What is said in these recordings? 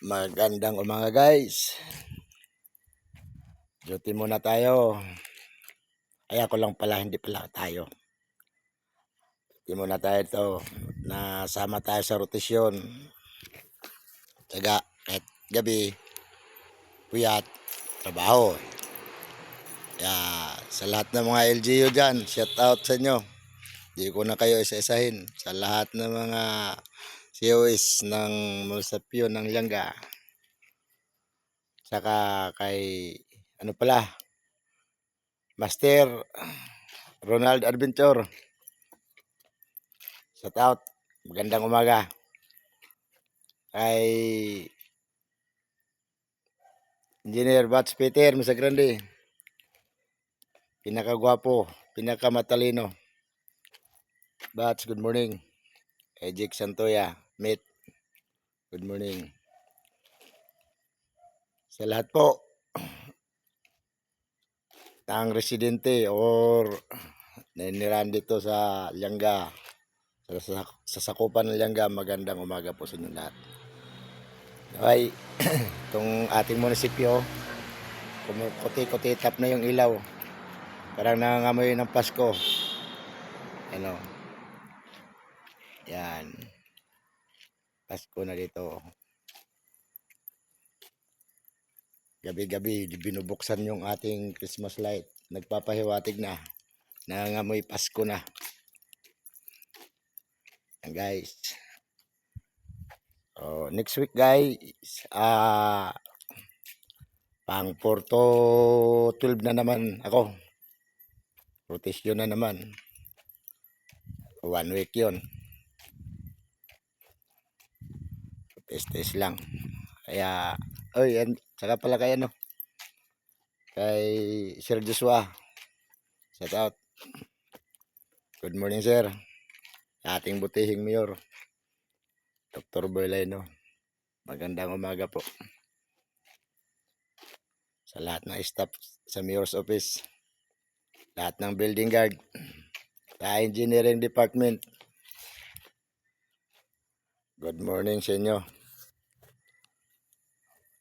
Magandang umaga guys. Duty muna tayo. Ay ako lang pala, hindi pala tayo. Duty muna tayo ito. Nasama tayo sa rotasyon. Tsaga, kahit gabi, puyat, trabaho. Kaya sa lahat ng mga LGU dyan, shout out sa inyo. Di ko na kayo isa-isahin. Sa lahat ng mga COS ng munisipyo ng Lianga. Saka kay, ano pala, Master Ronald Adventure. Shout out. Magandang umaga. Kay Engineer Bats Peter Masagrande. Pinakagwapo, pinakamatalino. Bats, good morning. Kay Jake Santoya, mate. Good morning. Sa lahat po ng residente or naninirahan dito sa Lianga, sa sakupan ng Lianga, magandang umaga po sa inyo lahat. Okay, itong ating munisipyo, kumukuti-kuti tap na yung ilaw. Parang nangangamoy ng Pasko. Ano? Yan. Pasko na dito. Gabi-gabi binubuksan yung ating Christmas light. Nagpapahiwatig na. Nangangamoy Pasko na. Yan guys. Next week guys, pang 4 to 12 na naman ako. Rotation na naman. 1 week yon. Test lang. Kaya, saka pala kay ano, kay Sir Joshua. Shout out. Good morning sir. Ating butihing mayor, Dr. Boyleno. Magandang umaga po. Sa lahat ng staff sa mayor's office. Lahat ng building guard. Sa engineering department. Good morning sa inyo.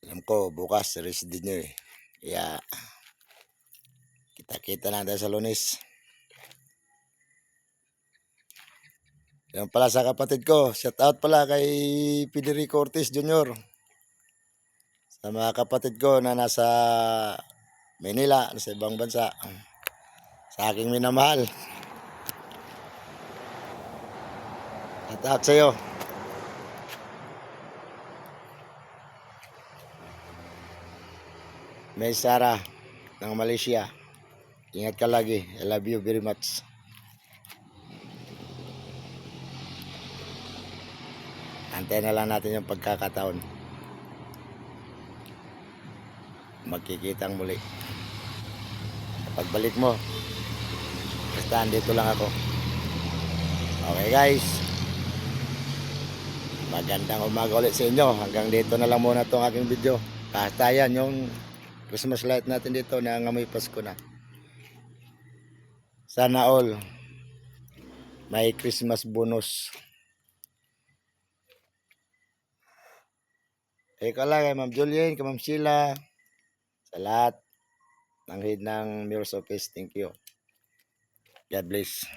Alam ko, bukas rest din nyo eh. Kaya, kita-kita na tayo sa Lunes. Yan pala sa kapatid ko. Shout out pala kay Federico Ortiz Jr. Sa mga kapatid ko na nasa Manila, nasa ibang bansa. Sa aking minamahal. Shout out sa iyo. May Sarah ng Malaysia. Ingat ka lagi. I love you very much. Antayin na lang natin yung pagkakataon. Magkikitang muli. Pagbalik mo, basta andito lang ako. Okay guys. Magandang umaga ulit sa inyo. Hanggang dito na lang muna itong aking video. Basta yan yung Christmas light natin dito na ngamoy Pasko na. Sana all may Christmas bonus. Ikaw lang kay Ma'am Julien, kay Ma'am Sheila, sa lahat ng head ng mayor's office. Thank you. God bless.